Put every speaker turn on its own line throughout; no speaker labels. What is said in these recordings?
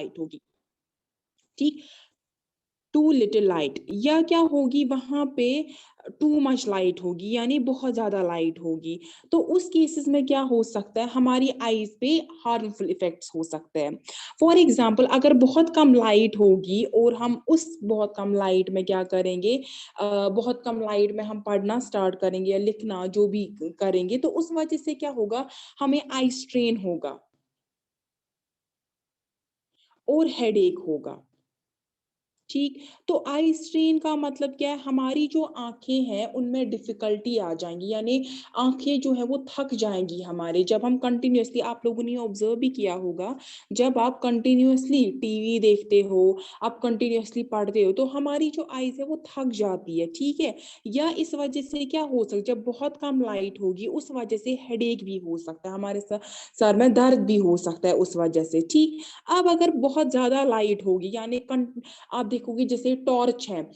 Light होगी, ठीक, to little light, या क्या होगी वहां पे टू मच लाइट होगी, यानी बहुत ज्यादा लाइट होगी। तो उस केसेस में क्या हो सकता है, हमारी आईज पे हार्मफुल इफेक्ट्स हो सकते हैं। फॉर एग्जाम्पल, अगर बहुत कम लाइट होगी और हम उस बहुत कम लाइट में क्या करेंगे, बहुत कम लाइट में हम पढ़ना स्टार्ट करेंगे या लिखना जो भी करेंगे, तो उस वजह से क्या होगा, हमें आई स्ट्रेन होगा और हेडेक होगा, ठीक। तो आई स्ट्रेन का मतलब क्या है, हमारी जो आंखें हैं उनमें डिफिकल्टी आ जाएंगी, यानी आंखें जो है वो थक जाएंगी हमारे, जब हम कंटिन्यूअसली, आप लोगों ने ऑब्जर्व भी किया होगा, जब आप कंटिन्यूअसली टीवी देखते हो, आप कंटिन्यूअसली पढ़ते हो, तो हमारी जो आईज है वो थक जाती है, ठीक है। या इस वजह से क्या हो सकता है, जब बहुत कम लाइट होगी उस वजह से हेडेक भी हो सकता है, हमारे सर में दर्द भी हो सकता है उस वजह से, ठीक। अब अगर बहुत ज्यादा लाइट होगी, यानी आप देखोगे जैसे टॉर्च है,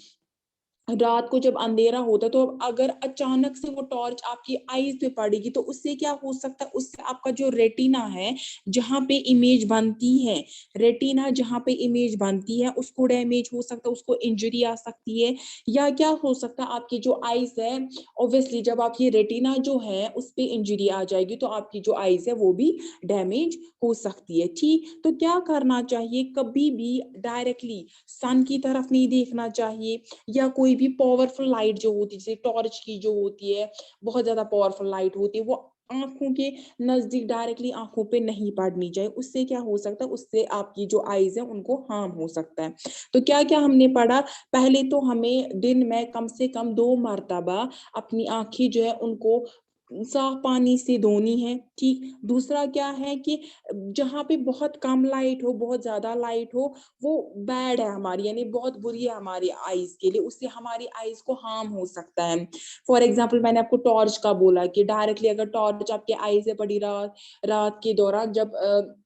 रात को जब अंधेरा होता है, तो अगर अचानक से वो टॉर्च आपकी आईज पे पड़ेगी, तो उससे क्या हो सकता है, उससे आपका जो रेटिना है, जहां पे इमेज बनती है, रेटिना जहां पे इमेज बनती है, उसको डैमेज हो सकता है, उसको इंजरी आ सकती है। या क्या हो सकता है, आपकी जो आईज है, ऑब्वियसली जब आपकी रेटिना जो है उस पे इंजरी आ जाएगी, तो आपकी जो आईज है वो भी डैमेज हो सकती है, ठीक। तो क्या करना चाहिए, कभी भी डायरेक्टली सन की तरफ नहीं देखना चाहिए, या कोई भी पावरफुल लाइट जो होती है, जैसे टॉर्च की जो होती है, बहुत ज्यादा पावरफुल लाइट होती है, वो आंखों के नजदीक डायरेक्टली आंखों पे नहीं पड़नी चाहिए। उससे क्या हो सकता है, उससे आपकी जो आईज है उनको हार्म हो सकता है। तो क्या क्या हमने पढ़ा, पहले तो हमें दिन में कम से कम 2 मर्तबा अपनी आंखें जो है उनको साफ पानी से धोनी है, ठीक। दूसरा क्या है कि जहां पे बहुत कम लाइट हो, बहुत ज्यादा लाइट हो, वो बैड है हमारी, यानी बहुत बुरी है हमारी आईज के लिए, उससे हमारी आईज को हार्म हो सकता है। फॉर एग्जाम्पल, मैंने आपको टॉर्च का बोला कि डायरेक्टली अगर टॉर्च आपके आई से पड़ी रात के दौरान, जब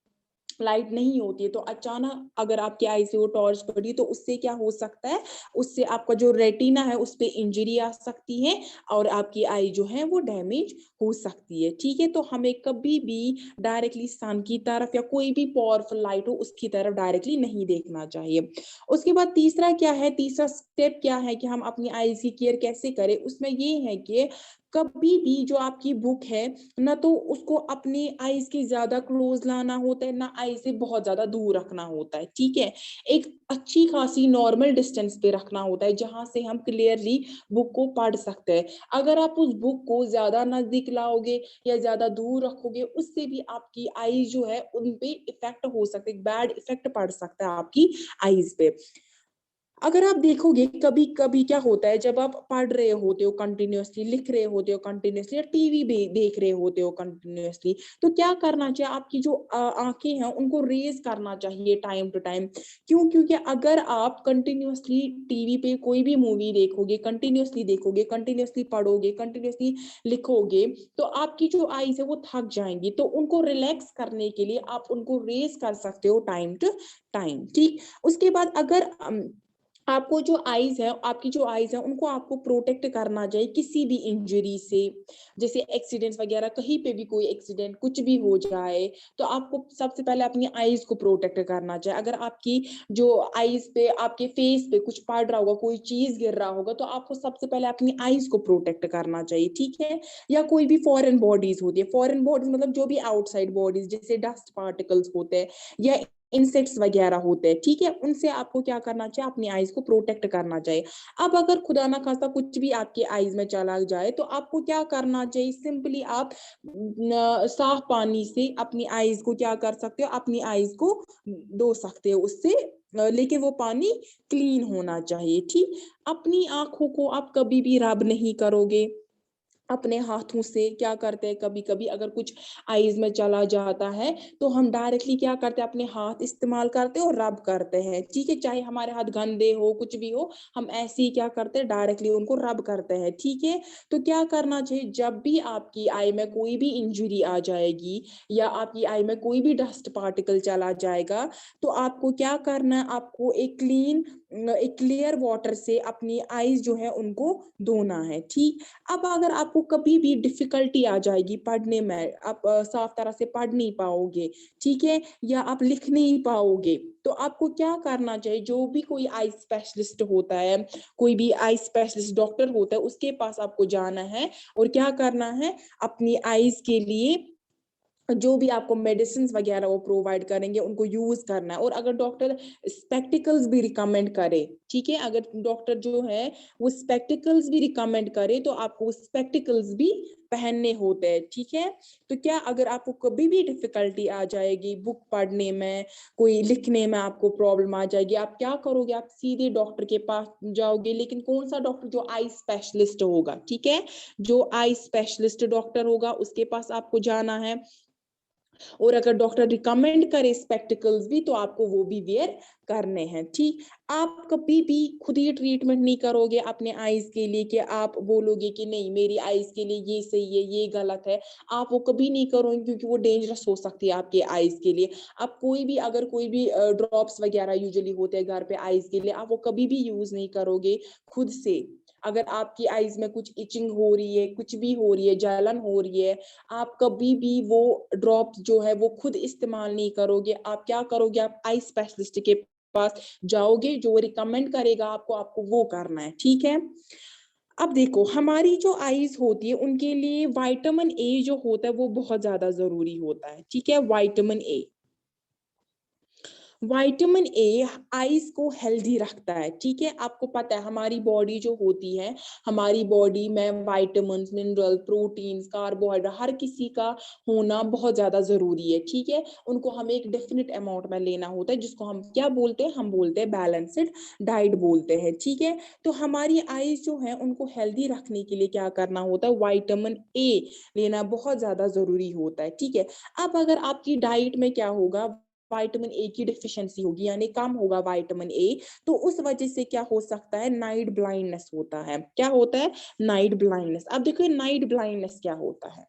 लाइट नहीं होती है, तो अचानक अगर आपकी आई से वो टॉर्च पड़ी, तो उससे क्या हो सकता है, उससे आपका जो रेटिना है उस पे इंजरी आ सकती है, और आपकी आई जो है वो डैमेज हो सकती है, ठीक है। तो हमें कभी भी डायरेक्टली सन की तरफ या कोई भी पावरफुल लाइट हो उसकी तरफ डायरेक्टली नहीं देखना चाहिए। उसके बाद तीसरा क्या है, तीसरा स्टेप क्या है कि हम अपनी आईज की केयर कैसे करें, उसमें ये है कि कभी भी जो आपकी बुक है ना, तो उसको अपनी आईज के ज्यादा क्लोज लाना होता है, ना आई से बहुत ज्यादा दूर रखना होता है, ठीक है। एक अच्छी खासी नॉर्मल डिस्टेंस पे रखना होता है, जहां से हम क्लियरली बुक को पढ़ सकते हैं। अगर आप उस बुक को ज्यादा नजदीक लाओगे या ज्यादा दूर रखोगे, उससे भी आपकी आई जो है उन पे इफेक्ट हो सकता है, बैड इफेक्ट पड़ सकता है आपकी आईज पे। अगर आप देखोगे कभी कभी क्या होता है, जब आप पढ़ रहे होते हो कंटिन्यूअसली, लिख रहे होते हो कंटिन्यूअसली, या टीवी भी देख रहे होते हो कंटिन्यूअसली, तो क्या करना चाहिए, आपकी जो आंखें हैं उनको रेज करना चाहिए टाइम टू टाइम। क्यों, क्योंकि अगर आप कंटिन्यूअसली टीवी पे कोई भी मूवी देखोगे, कंटिन्यूअसली पढ़ोगे, कंटिन्यूअसली लिखोगे, तो आपकी जो आईज है वो थक जाएंगी। तो उनको रिलैक्स करने के लिए आप उनको रेज कर सकते हो टाइम टू टाइम, ठीक। उसके बाद अगर आपको जो आईज है, आपकी जो आईज है उनको आपको प्रोटेक्ट करना चाहिए किसी भी इंजरी से, जैसे एक्सीडेंट्स वगैरह, कहीं पे भी कोई एक्सीडेंट कुछ भी हो जाए, तो आपको सबसे पहले अपनी आईज को प्रोटेक्ट करना चाहिए। अगर आपकी जो आईज पे, आपके फेस पे कुछ पड़ रहा होगा, कोई चीज गिर रहा होगा, तो आपको सबसे पहले अपनी आईज को प्रोटेक्ट करना चाहिए, ठीक है। या कोई भी फॉरेन बॉडीज होती है, फॉरेन बॉडीज मतलब जो भी आउटसाइड बॉडीज, जैसे डस्ट पार्टिकल्स होते हैं या इंसेक्ट्स वगैरह होते हैं, ठीक है, उनसे आपको क्या करना चाहिए, अपनी आईज को प्रोटेक्ट करना चाहिए। अब अगर खुदा ना खास्ता कुछ भी आपके आईज में चला जाए, तो आपको क्या करना चाहिए, सिंपली आप साफ पानी से अपनी आईज को क्या कर सकते हो, अपनी आईज को धो सकते हो उससे, लेकिन वो पानी क्लीन होना चाहिए, ठीक। अपनी आंखों को आप कभी भी रब नहीं करोगे अपने हाथों से। क्या करते हैं, कभी कभी अगर कुछ आईज में चला जाता है, तो हम डायरेक्टली क्या करते हैं, अपने हाथ इस्तेमाल करते हैं और रब करते हैं, ठीक है। चाहे हमारे हाथ गंदे हो, कुछ भी हो, हम ऐसे ही क्या करते हैं, डायरेक्टली उनको रब करते हैं, ठीक है। तो क्या करना चाहिए, जब भी आपकी आई में कोई भी इंजरी आ जाएगी या आपकी आई में कोई भी डस्ट पार्टिकल चला जाएगा, तो आपको क्या करना है, आपको एक क्लीन एक क्लियर वाटर से अपनी आईज जो है उनको धोना है। ठीक, अब अगर आपको कभी भी डिफिकल्टी आ जाएगी पढ़ने में, आप साफ तरह से पढ़ नहीं पाओगे, ठीक है, या आप लिख नहीं पाओगे, तो आपको क्या करना चाहिए, जो भी कोई आई स्पेशलिस्ट होता है, कोई भी आई स्पेशलिस्ट डॉक्टर होता है, उसके पास आपको जाना है और क्या करना है, अपनी आईज के लिए जो भी आपको मेडिसिन वगैरह वो प्रोवाइड करेंगे उनको यूज करना है। और अगर डॉक्टर स्पेक्टिकल्स भी रिकमेंड करे, ठीक है, अगर डॉक्टर जो है वो स्पेक्टिकल्स भी रिकमेंड करे तो आपको स्पेक्टिकल्स भी पहनने होते हैं। ठीक है, तो क्या अगर आपको कभी भी डिफिकल्टी आ जाएगी बुक पढ़ने में, कोई लिखने में आपको प्रॉब्लम आ जाएगी, आप क्या करोगे, आप सीधे डॉक्टर के पास जाओगे, लेकिन कौन सा डॉक्टर, जो आई स्पेशलिस्ट होगा, ठीक है, जो आई स्पेशलिस्ट डॉक्टर होगा उसके पास आपको जाना है। और अगर डॉक्टर रिकमेंड करे स्पेक्टिकल्स भी तो आपको वो भी वेयर करने हैं। ठीक, आप कभी भी खुद ही ट्रीटमेंट नहीं करोगे अपने आईज के लिए कि आप बोलोगे कि नहीं मेरी आईज के लिए ये सही है ये गलत है, आप वो कभी नहीं करोगे क्योंकि वो डेंजरस हो सकती है आपके आईज के लिए। आप कोई भी अगर कोई भी ड्रॉप्स वगैरह यूजुअली होते हैं घर पे आईज के लिए, आप वो कभी भी यूज नहीं करोगे खुद से। अगर आपकी आईज में कुछ इचिंग हो रही है, कुछ भी हो रही है, जलन हो रही है, आप कभी भी वो ड्रॉप जो है वो खुद इस्तेमाल नहीं करोगे। आप क्या करोगे, आप आई स्पेशलिस्ट के पास जाओगे, जो रिकमेंड करेगा आपको, आपको वो करना है। ठीक है, अब देखो हमारी जो आईज होती है उनके लिए विटामिन ए जो होता है वो बहुत ज्यादा जरूरी होता है। ठीक है, vitamin A, vitamin A eyes को हेल्दी रखता है। ठीक है, आपको पता है हमारी बॉडी जो होती है, हमारी बॉडी में विटामिन, मिनरल, प्रोटीन्स, कार्बोहाइड्रेट हर किसी का होना बहुत ज्यादा जरूरी है। ठीक है, उनको हमें एक डेफिनेट अमाउंट में लेना होता है, जिसको हम क्या बोलते हैं, हम बोलते हैं बैलेंस्ड डाइट बोलते हैं। ठीक है, तो हमारी आईज जो है उनको हेल्दी रखने के लिए क्या करना होता है, विटामिन ए लेना बहुत ज्यादा जरूरी होता है। ठीक है, अब अगर आपकी डाइट में क्या होगा, विटामिन ए की डिफिशियंसी होगी यानी कम होगा विटामिन ए, तो उस वजह से क्या हो सकता है, नाइट ब्लाइंडनेस होता है। क्या होता है, नाइट ब्लाइंडनेस। अब देखो नाइट ब्लाइंडनेस क्या होता है,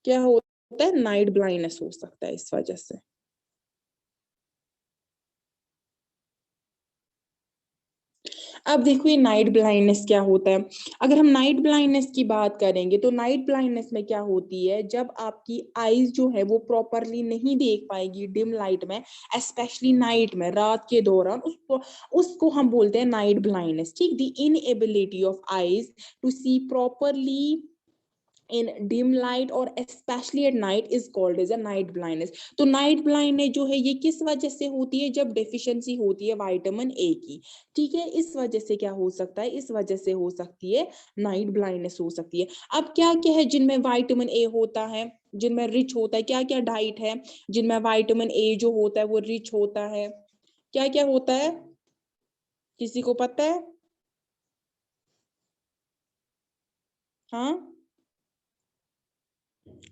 क्या होता है, नाइट ब्लाइंडनेस हो सकता है इस वजह से। अब देखो ये नाइट ब्लाइंडनेस क्या होता है। अगर हम नाइट ब्लाइंडनेस की बात करेंगे तो नाइट ब्लाइंडनेस में क्या होती है, जब आपकी आईज जो है वो प्रॉपरली नहीं देख पाएगी डिम लाइट में, स्पेशली नाइट में, रात के दौरान, उसको उसको हम बोलते हैं नाइट ब्लाइंडनेस। ठीक, the inability of eyes to see properly in dim light or especially at night is called as a night blindness। तो नाइट ब्लाइंडनेस जो है ये किस वजह से होती है, जब डेफिशिएंसी होती है विटामिन ए की। ठीक है, इस वजह से क्या हो सकता है, इस वजह से हो सकती है नाइट ब्लाइंडनेस हो सकती है। अब क्या क्या है जिनमें विटामिन ए होता है, जिनमें रिच होता है, क्या क्या डाइट है जिनमें विटामिन ए जो होता है वो रिच होता है, क्या क्या होता है, किसी को पता है? हाँ,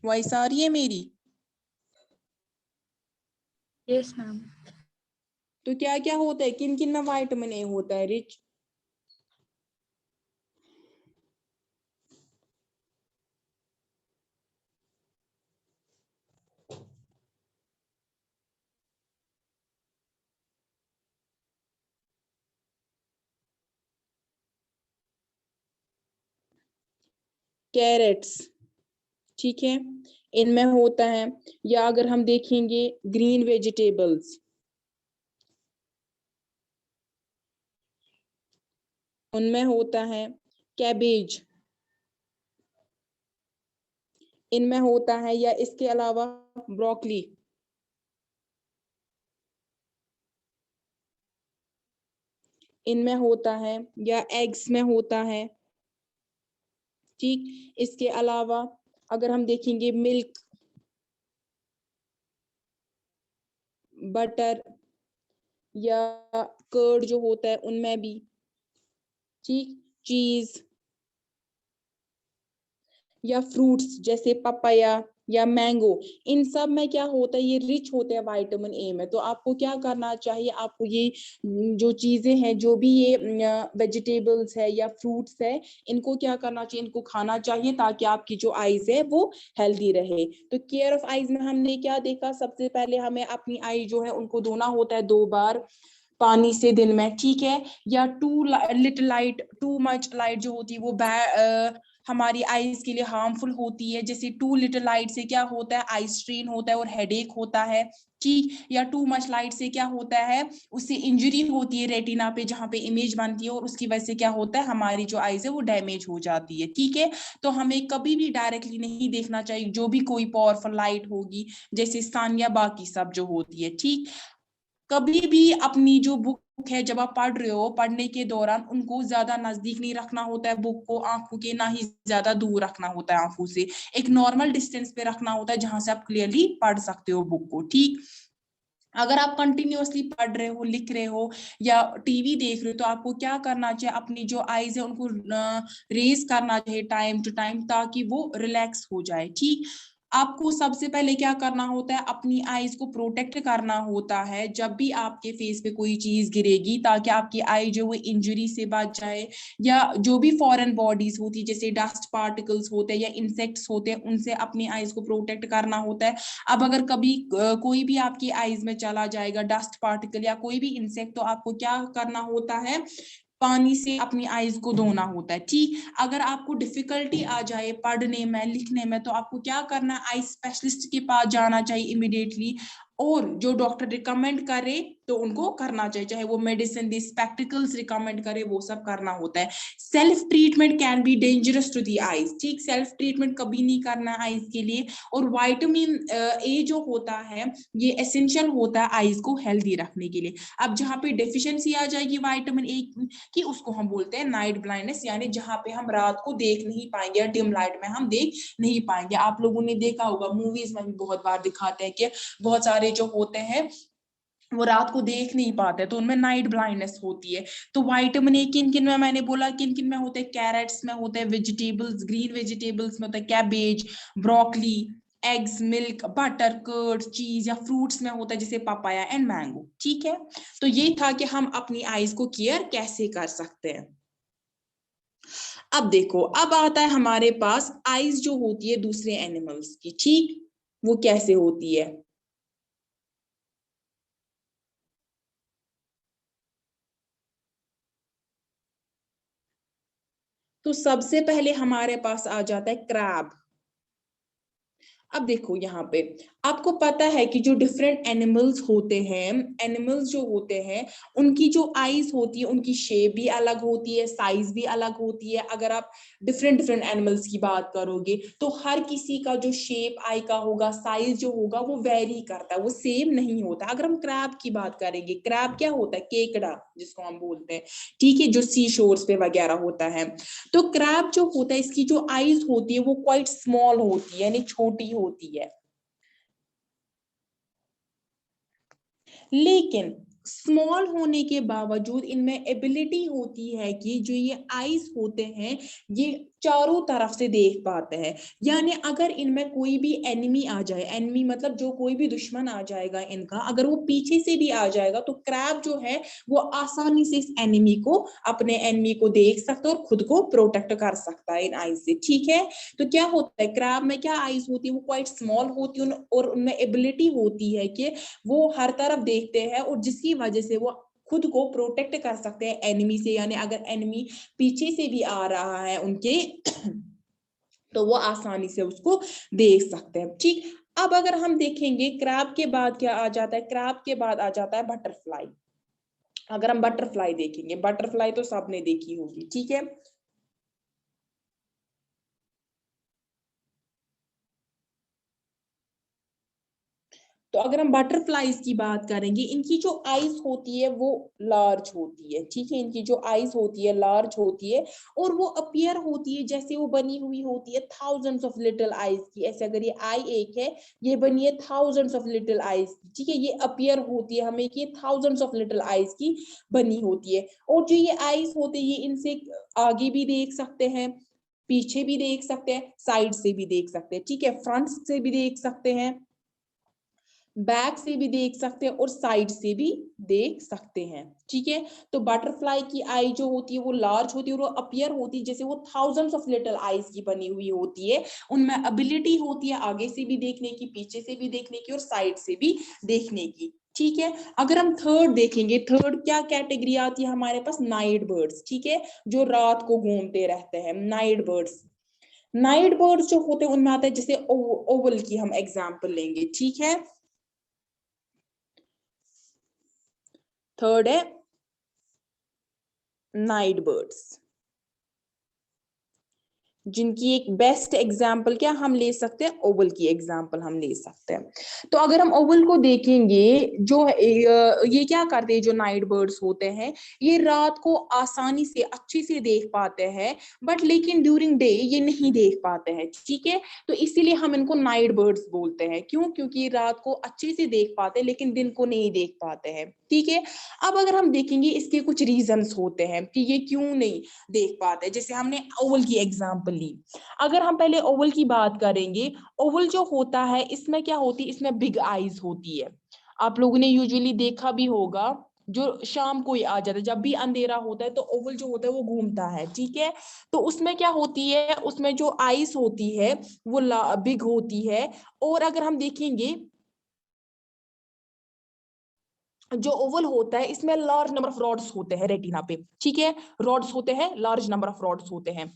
वॉइस आ रही है मेरी?
Yes ma'am.
तो क्या क्या होता है, किन किन में विटामिन ए होता है रिच? कैरेट्स, ठीक है, इनमें होता है। या अगर हम देखेंगे ग्रीन वेजिटेबल्स, उनमें होता है। कैबेज, इनमें होता है। या इसके अलावा ब्रोकली, इनमें होता है। या एग्स में होता है। ठीक, इसके अलावा अगर हम देखेंगे मिल्क, बटर या कर्ड जो होता है उनमें भी। ठीक, चीज, या फ्रूट्स जैसे पपाया या मैंगो, इन सब में क्या होता है, ये रिच होते हैं विटामिन ए में। तो आपको क्या करना चाहिए, आपको ये जो चीजें हैं, जो भी ये वेजिटेबल्स है या फ्रूट्स है, इनको क्या करना चाहिए, इनको खाना चाहिए ताकि आपकी जो आईज है वो हेल्दी रहे। तो केयर ऑफ आईज में हमने क्या देखा, सबसे पहले हमें अपनी आई जो है उनको धोना होता है 2 बार पानी से दिन में, ठीक है। या too little light, too much light जो होती है वो हमारी आईज के लिए हार्मफुल होती है। जैसे टू लिटिल लाइट से क्या होता है, आई स्ट्रेन होता है और हेडेक होता है, ठीक। या टू मच लाइट से क्या होता है, उससे इंजरी होती है रेटिना पे, जहां पे इमेज बनती है, और उसकी वजह से क्या होता है, हमारी जो आईज है वो डैमेज हो जाती है, ठीक है। तो हमें कभी भी डायरेक्टली नहीं देखना चाहिए जो भी कोई पावरफुल लाइट होगी, जैसे सन या बाकी सब जो होती है, ठीक। कभी भी अपनी जो बुक है, जब आप पढ़ रहे हो, पढ़ने के दौरान उनको ज्यादा नजदीक नहीं रखना होता है बुक को आंखों के, ना ही ज्यादा दूर रखना होता है आंखों से, एक नॉर्मल डिस्टेंस पे रखना होता है जहां से आप क्लियरली पढ़ सकते हो बुक को, ठीक। अगर आप कंटिन्यूअसली पढ़ रहे हो, लिख रहे हो या टीवी देख रहे हो, तो आपको क्या करना चाहिए, अपनी जो आईज है उनको रेज करना चाहिए टाइम टू टाइम, ताकि वो रिलैक्स हो जाए, ठीक। आपको सबसे पहले क्या करना होता है, अपनी आईज को प्रोटेक्ट करना होता है जब भी आपके फेस पे कोई चीज गिरेगी, ताकि आपकी आई जो वो इंजरी से बच जाए, या जो भी फॉरेन बॉडीज होती है, जैसे डस्ट पार्टिकल्स होते हैं या इंसेक्ट्स होते हैं, उनसे अपनी आईज को प्रोटेक्ट करना होता है। अब अगर कभी कोई भी आपकी आईज में चला जाएगा डस्ट पार्टिकल या कोई भी इंसेक्ट, तो आपको क्या करना होता है, पानी से अपनी आईज को धोना होता है, ठीक। अगर आपको डिफिकल्टी आ जाए पढ़ने में, लिखने में, तो आपको क्या करना है, आई स्पेशलिस्ट के पास जाना चाहिए इमीडिएटली, और जो डॉक्टर रिकमेंड करे तो उनको करना चाहिए, चाहे वो मेडिसिन दे, स्पेक्टिकल्स रिकमेंड करे, वो सब करना होता है। Self treatment can be dangerous to the eyes, ठीक। सेल्फ ट्रीटमेंट कभी नहीं करना है आईज के लिए। और विटामिन ए जो होता है, ये एसेंशियल होता है आईज को हेल्दी रखने के लिए। अब जहाँ पे डेफिशिएंसी आ जाएगी विटामिन ए की, उसको हम बोलते हैं नाइट ब्लाइंडनेस, यानी जहाँ पे हम रात को देख नहीं पाएंगे या डिम लाइट में हम देख नहीं पाएंगे। आप लोगों ने देखा होगा, मूवीज में भी बहुत बार दिखाते हैं कि बहुत सारे जो होते हैं वो रात को देख नहीं पाते, तो उनमें नाइट ब्लाइंडनेस होती है। तो विटामिन ए किन किन में, मैंने बोला किन किन में होते हैं, कैरेट्स में होते हैं, वेजिटेबल्स, ग्रीन वेजिटेबल्स में होता है cabbage, broccoli, eggs, milk, butter, curd, cheese, या फ्रूट्स में होता है जैसे पपाया एंड मैंगो, ठीक है। तो ये था कि हम अपनी आईज को केयर कैसे कर सकते हैं। अब देखो, अब आता है हमारे पास आईज जो होती है दूसरे एनिमल्स की, ठीक, वो कैसे होती है। तो सबसे पहले हमारे पास आ जाता है क्रैब। अब देखो यहाँ पे, आपको पता है कि जो डिफरेंट एनिमल्स होते हैं, एनिमल्स जो होते हैं, उनकी जो आईज होती है, उनकी शेप भी अलग होती है, साइज भी अलग होती है। अगर आप डिफरेंट डिफरेंट एनिमल्स की बात करोगे, तो हर किसी का जो शेप आई का होगा, साइज जो होगा, वो वेरी करता है, वो सेम नहीं होता। अगर हम क्रैब की बात करेंगे, क्रैब क्या होता है, केकड़ा जिसको हम बोलते हैं, ठीक है, जो सी शोर्स पे वगैरह होता है। तो क्रैब जो होता है, इसकी जो आईज होती है वो क्वाइट स्मॉल होती है, यानी छोटी होती है। लेकिन स्मॉल होने के बावजूद इनमें एबिलिटी होती है कि जो ये आईज होते हैं, ये चारों तरफ से देख पाते हैं। यानी अगर इनमें कोई भी एनिमी आ जाए, एनिमी मतलब जो कोई भी दुश्मन आ जाएगा इनका, अगर वो पीछे से भी आ जाएगा, तो क्रैब जो है वो आसानी से इस एनिमी को, अपने एनिमी को देख सकता है और खुद को प्रोटेक्ट कर सकता है इन आईज से, ठीक है। तो क्या होता है, क्रैब में क्या आईज होती है, वो क्वाइट स्मॉल होती है, और उनमें एबिलिटी होती है कि वो हर तरफ देखते हैं, और जिसकी वजह से वो खुद को प्रोटेक्ट कर सकते हैं एनिमी से। यानी अगर एनिमी पीछे से भी आ रहा है उनके, तो वो आसानी से उसको देख सकते हैं, ठीक। अब अगर हम देखेंगे क्रैब के बाद क्या आ जाता है, क्रैब के बाद आ जाता है बटरफ्लाई। अगर हम बटरफ्लाई देखेंगे, बटरफ्लाई तो सबने देखी होगी, ठीक है। तो अगर हम बटरफ्लाईज की बात करेंगे, इनकी जो आईज होती है वो लार्ज होती है, ठीक है। इनकी जो आईज होती है लार्ज होती है, और वो अपीयर होती है जैसे वो बनी हुई होती है थाउजेंड्स ऑफ लिटिल आईज की। ऐसे अगर ये आई एक है, ये बनी है थाउजेंड्स ऑफ लिटिल आईज की, ठीक है। ये अपीयर होती है हमें कि ये थाउजेंड्स ऑफ लिटिल आईज की बनी होती है। और जो ये आईज होती है, ये इनसे आगे भी देख सकते हैं, पीछे भी देख सकते हैं, साइड से भी देख सकते हैं, ठीक है, फ्रंट से भी देख सकते हैं, बैक से भी देख सकते हैं और साइड से भी देख सकते हैं, ठीक है। तो बटरफ्लाई की आई जो होती है वो लार्ज होती है और वो अपीयर होती है जैसे वो थाउजेंड्स ऑफ लिटिल आईज की बनी हुई होती है। उनमें एबिलिटी होती है आगे से भी देखने की, पीछे से भी देखने की और साइड से भी देखने की, ठीक है। अगर हम थर्ड देखेंगे, थर्ड क्या कैटेगरी आती है हमारे पास, नाइट बर्ड्स, ठीक है, जो रात को घूमते रहते हैं, नाइट बर्ड्स। नाइट बर्ड्स जो होते हैं उनमें आता है जैसे ओवल की हम एग्जांपल लेंगे, ठीक है। थर्ड है नाइट बर्ड्स, जिनकी एक बेस्ट एग्जाम्पल क्या हम ले सकते हैं, ओवल की एग्जाम्पल हम ले सकते हैं। तो अगर हम ओवल को देखेंगे, जो ये क्या करते हैं, जो नाइट बर्ड्स होते हैं ये रात को आसानी से अच्छे से देख पाते हैं, बट लेकिन ड्यूरिंग डे ये नहीं देख पाते हैं, ठीक है। तो इसीलिए हम इनको नाइट बर्ड्स बोलते हैं। क्यों? क्योंकि रात को अच्छे से देख पाते हैं लेकिन दिन को नहीं देख पाते हैं, ठीक है। अब अगर हम देखेंगे इसके कुछ रीजंस होते हैं कि ये क्यों नहीं देख पाते, जैसे हमने ओवल की एग्जांपल ली। अगर हम पहले ओवल की बात करेंगे, ओवल जो होता है इसमें क्या होती है, इसमें बिग आईज होती है। आप लोगों ने यूजुअली देखा भी होगा, जो शाम को ही आ जाता है, जब भी अंधेरा होता है तो ओवल जो होता है वो घूमता है, ठीक है। तो उसमें क्या होती है, उसमें जो आईज होती है वो बिग होती है। और अगर हम देखेंगे जो ओवल होता है इसमें लार्ज नंबर ऑफ रॉड्स होते हैं रेटिना पे, ठीक है। रॉड्स होते हैं, लार्ज नंबर ऑफ रॉड्स होते हैं।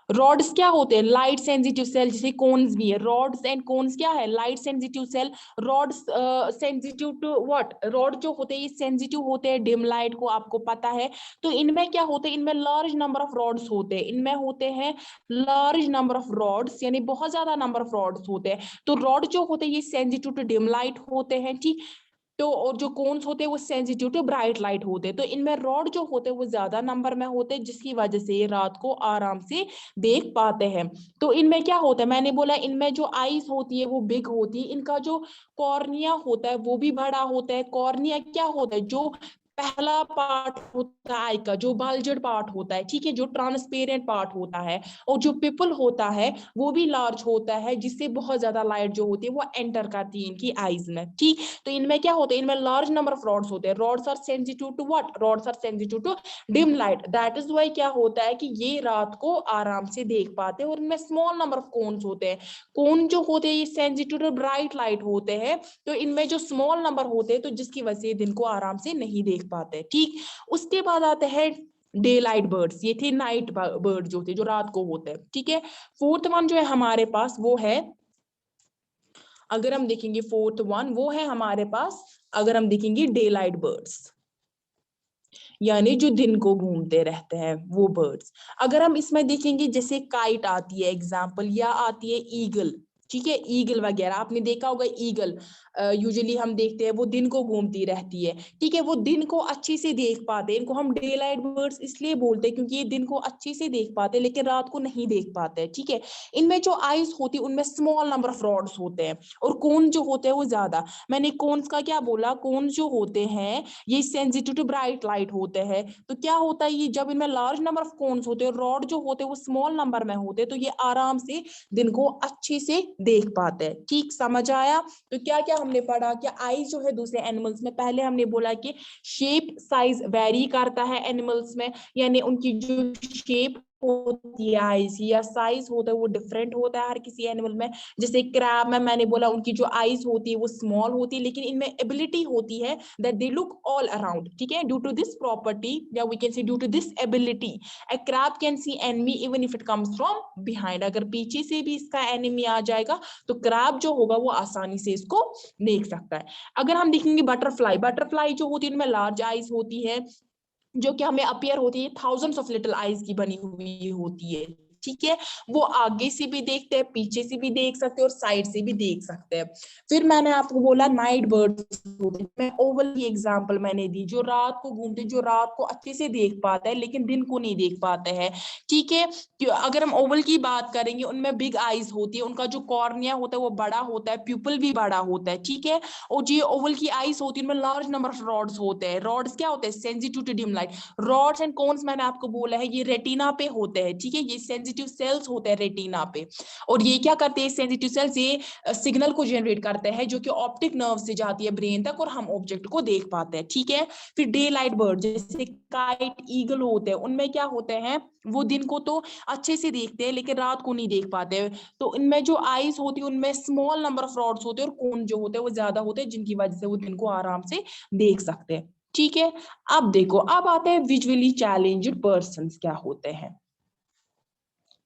रॉड्स क्या होते हैं, लाइट सेंसिटिव सेल, जैसे कोन्स भी है। रॉड्स एंड कोन्स क्या है, light sensitive cell. Rods sensitive to what, rod जो होते हैं ये सेंसिटिव होते हैं डिम लाइट को, आपको पता है। तो इनमें क्या होते हैं, इनमें लार्ज नंबर ऑफ रॉड्स होते हैं, इनमें होते हैं लार्ज नंबर ऑफ रॉड्स, यानी बहुत ज्यादा नंबर ऑफ रॉड्स होते हैं। तो रॉड जो होते हैं ये सेंसिटिव टू डिम लाइट होते हैं, ठीक। तो और जो कोन्स होते हैं वो सेंसिटिव टू ब्राइट लाइट होते हैं। तो इनमें रॉड जो होते हैं वो ज्यादा नंबर में होते हैं, जिसकी वजह से ये रात को आराम से देख पाते हैं। तो इनमें क्या होता है, मैंने बोला इनमें जो आईज होती है वो बिग होती है, इनका जो कॉर्निया होता है वो भी बड़ा होता है। कॉर्निया क्या होता है, जो पहला पार्ट होता है आई का, जो बल्जड पार्ट होता है, ठीक है, जो ट्रांसपेरेंट पार्ट होता है। और जो पिपल होता है वो भी लार्ज होता है, जिससे बहुत ज्यादा लाइट जो होती है वो एंटर करती है इनकी आईज में, ठीक। तो इनमें क्या होता है, इनमें लार्ज नंबर ऑफ रॉड्स होते हैं। Rods are sensitive to what, rods are sensitive to dim light. That is why क्या होता है कि ये रात को आराम से देख पाते हैं। और इनमें स्मॉल नंबर ऑफ कोन्स होते हैं। कोन जो होते हैं ये सेंसिटिव टू ब्राइट लाइट होते हैं। तो इनमें जो स्मॉल नंबर होते हैं तो जिसकी वजह से दिन को आराम से नहीं देख पाते, ठीक। उसके बाद आते हैं डे लाइट बर्ड्स, ये थे नाइट बर्ड जो थे, जो रात को होते हैं, ठीक है। फोर्थ वन जो है हमारे पास वो है, अगर हम देखेंगे फोर्थ वन वो है हमारे पास, अगर हम देखेंगे डे लाइट बर्ड्स, यानी जो दिन को घूमते रहते हैं वो बर्ड्स। अगर हम इसमें देखेंगे जैसे काइट आती है एग्जाम्पल, या आती है ईगल, ठीक है, ईगल वगैरह आपने देखा होगा। ईगल यूजुअली हम देखते हैं वो दिन को घूमती रहती है, ठीक है, वो दिन को अच्छे से देख पाते हैं। इनको हम डे लाइट बर्ड्स इसलिए बोलते हैं क्योंकि ये दिन को अच्छे से देख पाते हैं लेकिन रात को नहीं देख पाते हैं, ठीक है। इनमें जो आईज होती है उनमें स्मॉल नंबर ऑफ रॉड्स होते हैं और कोन जो होते हैं वो ज्यादा। मैंने कोन्स का क्या बोला, कोन्स जो होते हैं ये सेंसिटिव टू ब्राइट लाइट होते हैं। तो क्या होता है, ये जब इनमें लार्ज नंबर ऑफ कोन्स होते हैं, रॉड जो होते हैं वो स्मॉल नंबर में होते हैं, तो ये आराम से दिन को अच्छे से देख पाते हैं, ठीक। समझ आया? तो क्या क्या हमने पढ़ा, कि आई जो है दूसरे एनिमल्स में, पहले हमने बोला कि शेप साइज वेरी करता है एनिमल्स में, यानी उनकी जो शेप होती है आईज या साइज होता है वो डिफरेंट होता है हर किसी एनिमल में। जैसे क्रैब में मैंने बोला उनकी जो आईज होती है वो स्मॉल होती है, लेकिन इनमें एबिलिटी होती है that they look all around, ठीक है। ड्यू टू दिस प्रॉपर्टी या we can say due to this ability a crab can see enemy even if it comes from behind। अगर पीछे से भी इसका एनिमी आ जाएगा तो क्रैब जो होगा वो आसानी से इसको देख सकता है। अगर हम देखेंगे बटरफ्लाई, बटरफ्लाई जो होती है उनमें लार्ज आईज होती है, जो कि हमें अपीयर होती है थाउजेंड्स ऑफ लिटिल आईज की बनी हुई होती है, ठीक है। वो आगे से भी देखते हैं, पीछे से भी देख सकते हैं और साइड से भी देख सकते हैं। फिर मैंने आपको बोला नाइट बर्ड्स होते हैं, मैं ओवल की एग्जांपल मैंने दी, जो रात को घूमते, जो रात को अच्छे से देख पाता है लेकिन दिन को नहीं देख पाते हैं, ठीक है। अगर हम ओवल की बात करेंगे, उनमें बिग आईज होती है, उनका जो कॉर्निया होता है वो बड़ा होता है, प्यूपल भी बड़ा होता है, ठीक है। और जो ओवल की आईज होती है उनमें लार्ज नंबर ऑफ रॉड्स होते हैं। रॉड्स क्या होते हैं? Sensitive to dim light. Rods and cones मैंने आपको बोला है ये रेटिना पे होते हैं, ठीक है, ये सेंसिटिव सेल्स होते हैं रेटिना पे। और ये क्या करते हैं सेंसिटिव सेल्स? ये सिग्नल को जनरेट करते हैं जो कि ऑप्टिक नर्व से जाती है ब्रेन तक और हम ऑब्जेक्ट को देख पाते हैं, ठीक है। फिर डे लाइट बर्ड जैसे काइट, ईगल होते हैं, उनमें क्या होते हैं, वो दिन को तो अच्छे से देखते हैं लेकिन रात को नहीं देख पाते। तो इनमें जो आईज होती है उनमें स्मॉल नंबर ऑफ रॉड्स होते हैं और कोन जो होते हैं वो ज्यादा होते हैं, जिनकी वजह से वो दिन को आराम से देख सकते हैं, ठीक है। अब देखो, अब आते हैं विजुअली चैलेंज्ड पर्सन क्या होते हैं।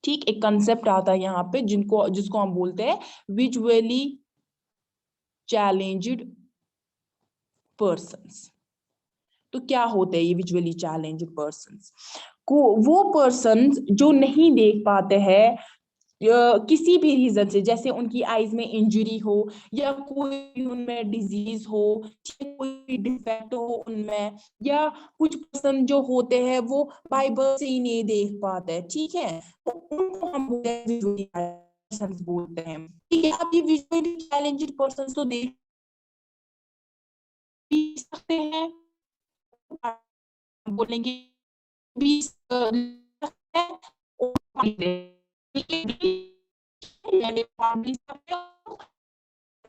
ठीक, एक कंसेप्ट आता है यहाँ पे जिसको हम बोलते हैं विजुअली चैलेंज्ड पर्सन्स। तो क्या होते हैं ये विजुअली चैलेंज्ड पर्सन्स? को वो पर्सन्स जो नहीं देख पाते हैं किसी भी रीजन से, जैसे उनकी आईज में इंजरी हो या कोई उनमें डिजीज हो, कोई डिफेक्ट हो उनमें, या कुछ पर्सन जो होते हैं वो बाय बर्थ से ही नहीं देख पाते हैं, ठीक है। तो उनको हम बोलते हैं विजुअली पर्सन्स बोलते हैं, ठीक है। अब ये विजुअली चैलेंज्ड पर्सन तो देख भी सकते हैं, बोलेंगे भी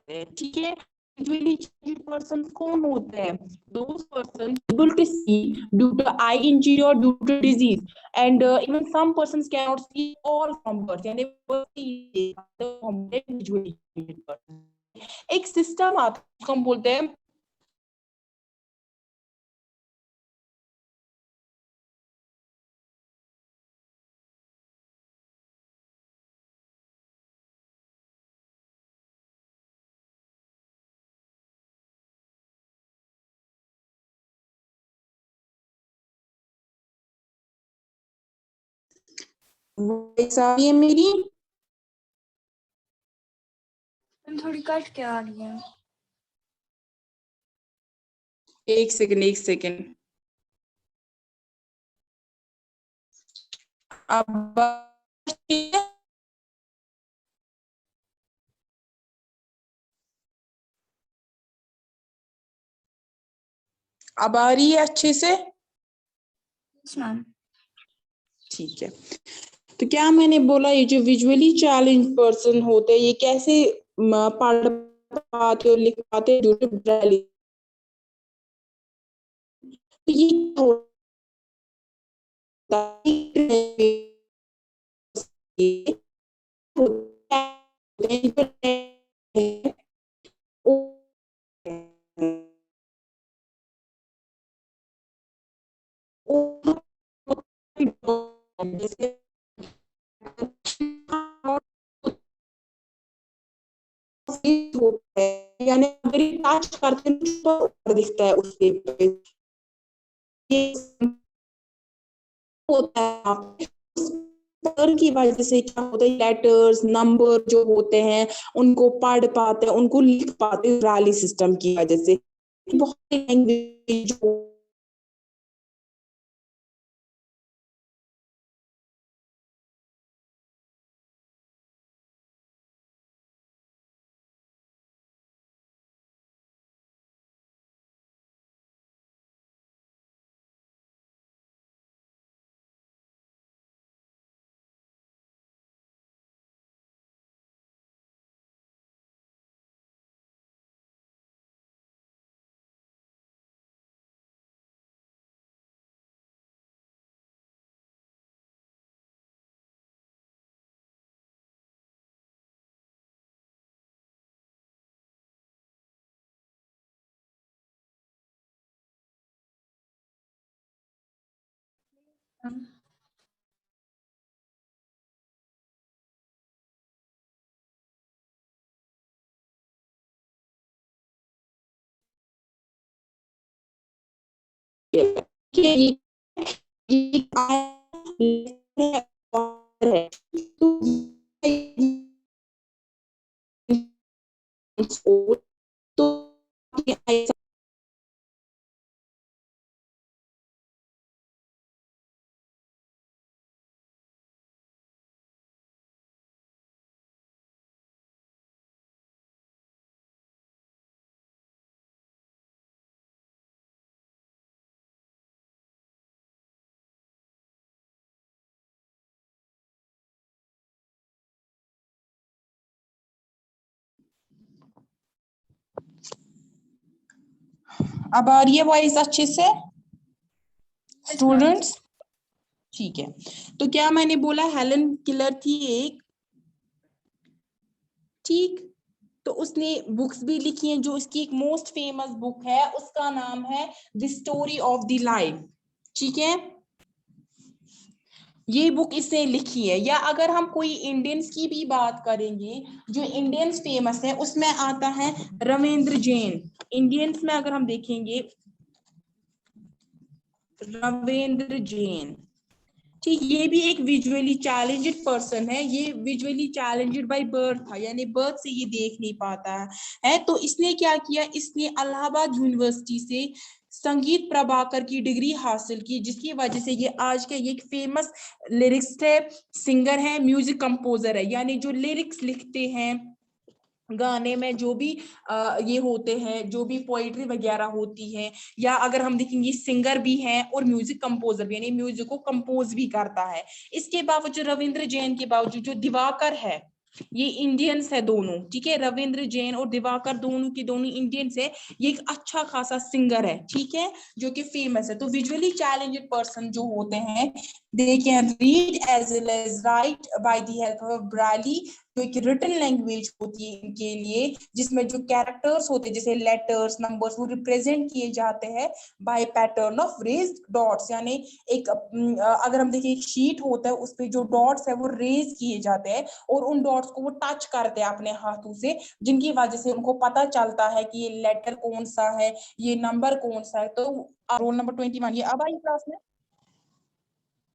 है, ठीक है। Visually challenged persons कौन होते हैं? Those persons able to see due to eye injury or due to disease, and even some persons cannot see all from birth, यानी वो see visually challenged person। एक सिस्टम आता है उसको हम बोलते हैं वैसा ही है मेरी।
थोड़ी कट के आ रही है।
एक सेकंड, एक सेकंड। अब अब आ रही है अच्छे से? ठीक है। तो क्या मैंने बोला, ये जो विजुअली चैलेंज पर्सन होते हैं ये कैसे पढ़ पाते और लिख पाते हैं? Due to Braille. तो ये होता है यानी अगर ये टच करते हैं तो ऊपर दिखता है उस पेपर पे, ये होता है। पर की वजह से क्या होता है, लेटर्स नंबर जो होते हैं उनको पढ़ पाते हैं, उनको लिख पाते हैं ब्रेली सिस्टम की वजह से। बहुत लैंग्वेज ये है। तो तो अब आ रही है वॉइस अच्छे से स्टूडेंट्स? ठीक है, तो क्या मैंने बोला हेलन किलर थी एक, ठीक। तो उसने बुक्स भी लिखी हैं, जो इसकी एक मोस्ट फेमस बुक है उसका नाम है the story of the life, ठीक है, ये बुक इसने लिखी है। या अगर हम कोई इंडियंस की भी बात करेंगे, जो इंडियंस फेमस है उसमें आता है रविंद्र जैन। इंडियंस में अगर हम देखेंगे रविंद्र जैन, ठीक, ये भी एक विजुअली चैलेंज्ड पर्सन है। ये विजुअली चैलेंज्ड बाय बर्थ था, यानी बर्थ से ये देख नहीं पाता है। तो इसने क्या किया, इसने इलाहाबाद यूनिवर्सिटी से संगीत प्रभाकर की डिग्री हासिल की, जिसकी वजह से ये आज के एक फेमस लिरिक्स है, सिंगर है, म्यूजिक कंपोजर है, यानी जो लिरिक्स लिखते हैं गाने में, जो भी ये होते हैं, जो भी पोइट्री वगैरह होती है, या अगर हम देखेंगे सिंगर भी है और म्यूजिक कंपोजर भी, यानी म्यूजिक को कंपोज भी करता है। इसके बावजूद रविंद्र जैन के बावजूद जो दिवाकर है, ये इंडियंस है दोनों, ठीक है, रविंद्र जैन और दिवाकर दोनों की दोनों इंडियंस है। ये एक अच्छा खासा सिंगर है, ठीक है, जो कि फेमस है। तो विजुअली चैलेंज्ड पर्सन जो होते हैं, they can read as well as write by the help of braille, जो एक रिटन लैंग्वेज होती है इनके लिए, जिसमें जो कैरेक्टर्स होते हैं जैसे लेटर्स नंबर्स, वो रिप्रेजेंट किए जाते हैं by pattern of raised dots, यानी एक अगर हम देखिए एक शीट होता है, उस पे जो डॉट्स है वो रेज किए जाते हैं और उन डॉट्स को वो टच करते हैं अपने हाथों से, जिनकी वजह से उनको पता चलता है कि ये लेटर कौन सा है, ये नंबर कौन सा है। तो रोल नंबर 21 ये अब आई क्लास में।